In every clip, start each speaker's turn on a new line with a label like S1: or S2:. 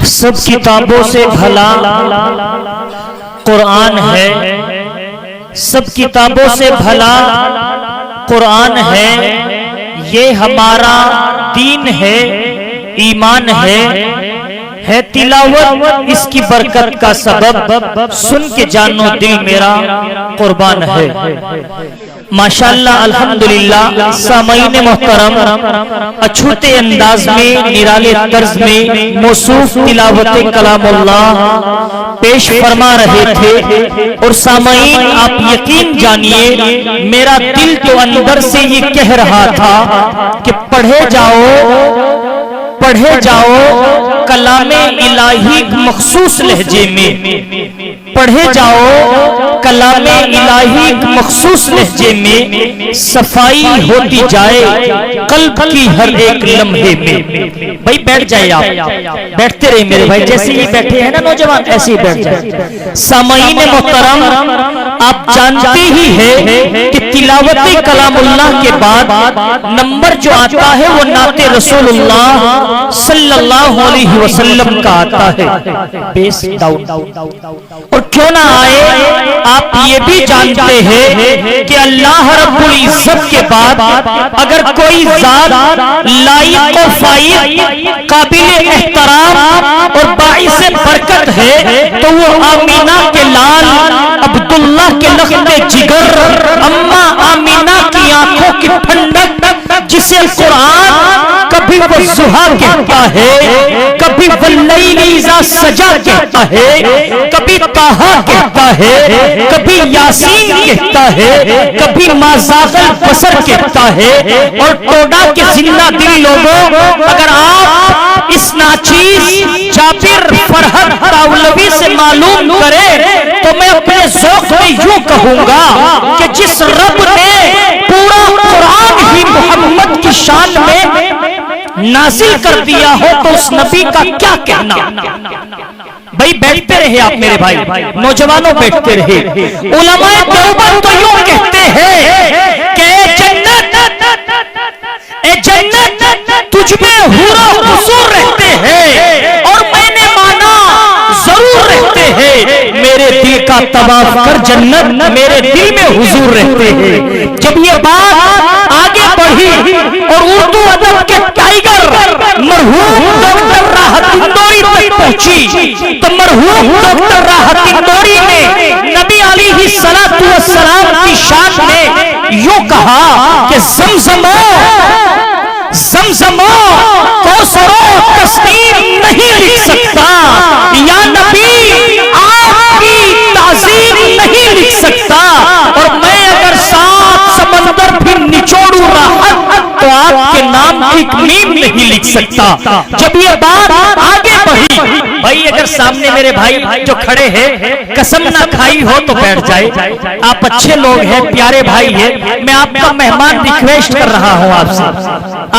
S1: سب کتابوں سے بھلا قرآن ہے، سب کتابوں سے بھلا قرآن ہے، یہ ہمارا دین ہے، ایمان ہے تلاوت اس کی برکت کا سبب، سن کے جانو دل میرا قربان ہے۔ ماشاءاللہ الحمدللہ سامعین محترم اچھوتے انداز میں نرالے طرز میں موصوف تلاوت کلام اللہ پیش فرما رہے تھے، اور سامعین آپ یقین جانیے میرا دل تو اندر سے یہ کہہ رہا تھا کہ پڑھے جاؤ کلام الہی مخصوص لہجے میں، پڑھے جاؤ کلام الہی مخصوص لہجے میں، صفائی ہوتی جائے قلب کی ہر ایک لمحے میں۔ بھائی بیٹھ جائے، آپ بیٹھتے رہے میرے بھائی، جیسے ہی بیٹھے ہیں نا نوجوان ایسے ہی بیٹھ جائے۔ سامعین محترم آپ جانتے ہی ہیں کہ تلاوت کلام اللہ کے بعد نمبر جو آتا ہے وہ نعت رسول اللہ صلی اللہ علیہ وسلم کا آتا ہے، بیس ڈاؤن۔ اور کیوں نہ آئے، آپ یہ بھی جانتے ہیں کہ اللہ رب العزت کے بعد اگر کوئی ذات لائق و فائق قابل احترام اور باعث برکت ہے تو وہ آمینہ کے لال عبداللہ کے لخت جگر اماں آمینہ کی آنکھوں کی ٹھنڈک، جسے قرآن کبھی والضحیٰ کہتا ہے، کبھی واللیل اذا سجا کہتا ہے، کبھی طٰہٰ کہتا ہے، کبھی یاسین کہتا ہے، کبھی ما زاغ البصر کہتا ہے۔ اور ٹوڈا کے زندہ دل لوگوں، اگر آپ اس ناچیز جابر فرحت تاولوی سے معلوم کریں تو میں اپنے ذوق میں یوں کہوں گا کہ جس رب نے پورا قرآن ہی محمد کی شان میں نازل کر دیا ہو تو اس نبی کا کیا کہنا۔ بھائی بیٹھتے رہے آپ میرے بھائی، نوجوانوں بیٹھتے رہے۔ علماء دیوبند تو یوں کہتے ہیں کہ اے جنت تجھ میں حور و حضور رہتے ہیں، اور میں نے مانا ضرور رہتے ہیں، میرے دل کا طواف کر جنت میرے دل میں حضور رہتے ہیں۔ جب یہ بات آگے بڑھی اور اردو ادب کے ٹائیگر مرحوم ڈاکٹر راحت اندوری تک پہنچی تو مرحوم ڈاکٹر راحت اندوری نے نبی علیہ السلام کی شان میں یوں کہا کہ زمزمو کوثرو تسلیم نہیں لکھ سکتا، یا نبی آپ کی تعظیم نہیں لکھ سکتا، اور میں اگر 7 سمندر بھی نچوڑوں راحت تو آپ کے نام کی میم نہیں لکھ سکتا۔ جب یہ بات آگے بڑھی، بھائی اگر سامنے میرے بھائی جو کھڑے ہیں قسم نہ کھائی ہو تو بیٹھ جائے، آپ اچھے لوگ ہیں، پیارے بھائی ہیں، میں آپ کا مہمان ریکویسٹ کر رہا ہوں آپ سے،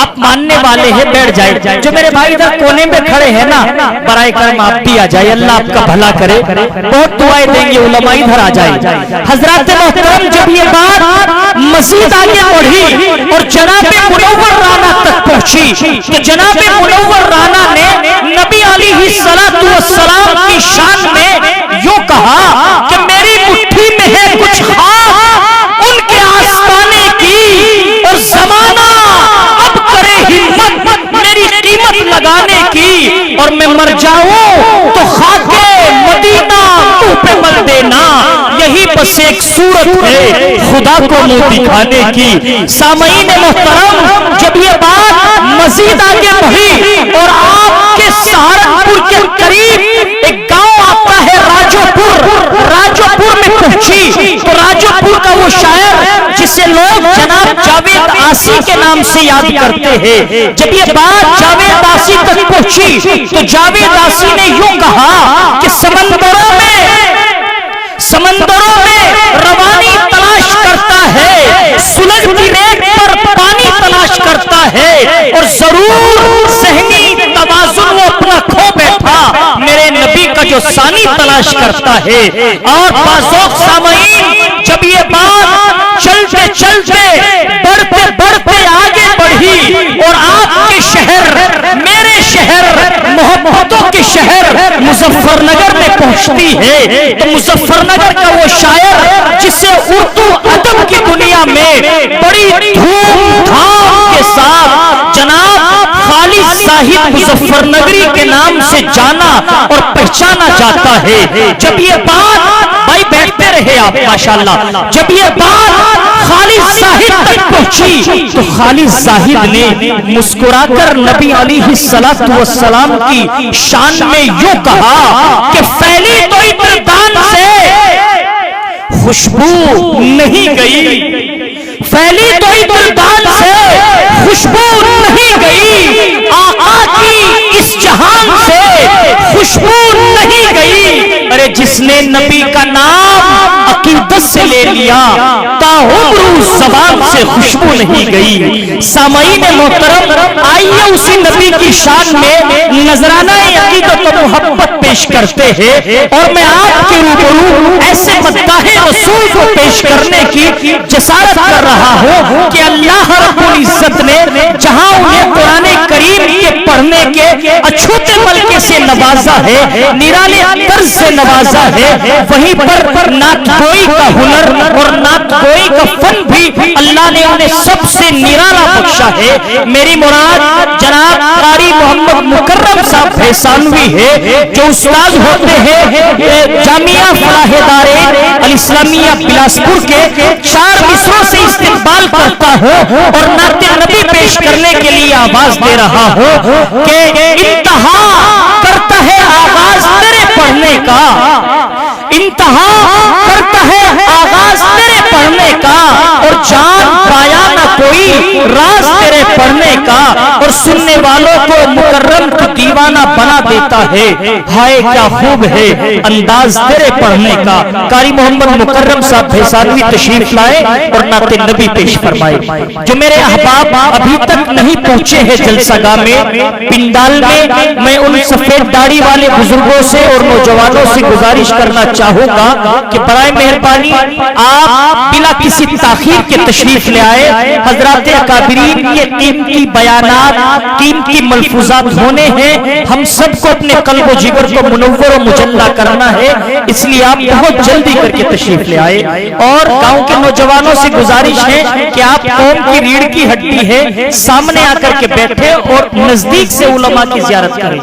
S1: آپ ماننے والے ہیں بیٹھ جائے۔ جو میرے بھائی ادھر کونے میں کھڑے ہیں نا برائے کرم آپ بھی آ جائے، اللہ آپ کا بھلا کرے، بہت دعائیں دیں گے، علماء ادھر آ جائے۔ حضرات محترم جب یہ بات مزید آگے بڑھی اور جناب منور رانا تک پہنچی تو جناب منور رانا نے نبی علیہ السلام کی شان میں یوں کہا کہ میری مٹھی میں ہے کچھ خاک ان کے آستانے کی، اور زمانہ اب کرے ہمت میری قیمت لگانے کی، اور میں مر جاؤں تو خاک مدینہ منہ پہ مل دینا، یہی بس ایک صورت ہے خدا کو منہ دکھانے کی۔ سامعین محترم جب یہ بات مزید آگے بڑھی اور آپ کے سہارنپور کے قریب ایک گاؤں آتا ہے راجوپور میں پہنچی تو راجوپور کا وہ شاعر جسے لوگ جناب جاوید آسی کے نام سے یاد کرتے ہیں، جب یہ بات جاوید آسی تک پہنچی تو جاوید آسی نے یوں کہا کہ سمندروں میں روانی تلاش کرتا ہے، سلجتی ریت پر پانی تلاش کرتا ہے، اور ضرور ذہنی توازن وہ اپنا کھو بیٹھا میرے نبی کا جو ثانی تلاش کرتا ہے۔ اور بازوق سامعین جب یہ بات چلتے بڑھتے آگے بڑھی اور آپ کے شہر میرے شہر محبتوں کے شہر مظفر نگر میں پہنچتی ہے تو مظفر نگر کا وہ شاعر جسے اردو ادب کی دنیا میں بڑی دھوم دھام کے ساتھ جناب خالد زاہد مظفر نگری کے نام سے جانا اور پہچانا جاتا ہے، جب یہ بات بھائی بیٹھتے رہے آپ ماشاءاللہ، جب یہ بات خالد زاہد تک پہنچی تو خالد زاہد نے مسکرا کر نبی علیہ السلام کی شان میں یوں کہا کہ پھیلی تو عطردان سے خوشبو نہیں گئی، پھیلی تو عطردان سے خوشبو نہیں گئی، آقا کی اس جہان سے خوشبو نہیں گئی۔ ارے جس نے نبی کا نام عقیدت سے لے لیا تاعمر زبان سے خوشبو نہیں گئی۔ سامعین محترم، آئیے اسی نبی کی شان میں نذرانہ عقیدت و محبت پیش کرتے ہیں، اور میں آپ کے روبرو ایسے مداح رسول کو پیش کرنے کی جسارت کر رہا ہوں کہ اللہ رب العزت نے جہاں انہیں قرآن کریم کے پڑھنے کے اچھوتے ملکے سے نوازا ہے، نرالے طرز سے نوازا ہے، وہیں پر نعت گوئی کا ہنر اور نعت گوئی کا فن بھی اللہ نے انہیں سب سے نرالا بخشا ہے۔ میری مراد جناب قاری محمد مکرم صاحب بھیسانوی ہے، جو استاد ہوتے ہیں جامعہ فلاح دارین الاسلامیہ بلاسپور کے، 4 مصروں سے استقبال کرتا ہوں اور نعت نبی پیش کرنے کے لیے آواز دے رہا ہوں کہ انتہا کرتا ہے آغاز تیرے پڑھنے کا، انتہا کرتا ہے آغاز تیرے پڑھنے کا، اور جان پایا نہ کوئی راز تیرے پڑھنے کا، اور سننے والوں کو مکرم کو دیوانہ بنا دیتا ہے، ہائے کیا خوب ہے انداز تیرے پڑھنے کا۔ قاری محمد مکرم صاحب بھیسانوی تشریف لائے اور نعت نبی پیش فرمائے۔ جو میرے احباب ابھی تک نہیں پہنچے ہیں جلسہ گاہ میں، پنڈال میں ان سفید داڑھی والے بزرگوں سے اور نوجوانوں سے گزارش کرنا چاہوں گا کہ برائے مہربانی آپ بلا کسی تاخیر کے تشریف لے آئے۔ حضرات اکابرین کے قیمتی بیانات، قیمتی ملفوظات ہونے ہیں، ہم سب کو اپنے قلب و جگر کو منور و مجلہ کرنا ہے، اس لیے آپ بہت جلدی کر کے تشریف لے آئے۔ اور گاؤں کے نوجوانوں سے گزارش ہے کہ آپ قوم کی ریڑھ کی ہڈی ہے، سامنے آ کر کے بیٹھے اور نزدیک سے علماء کی زیارت کریں۔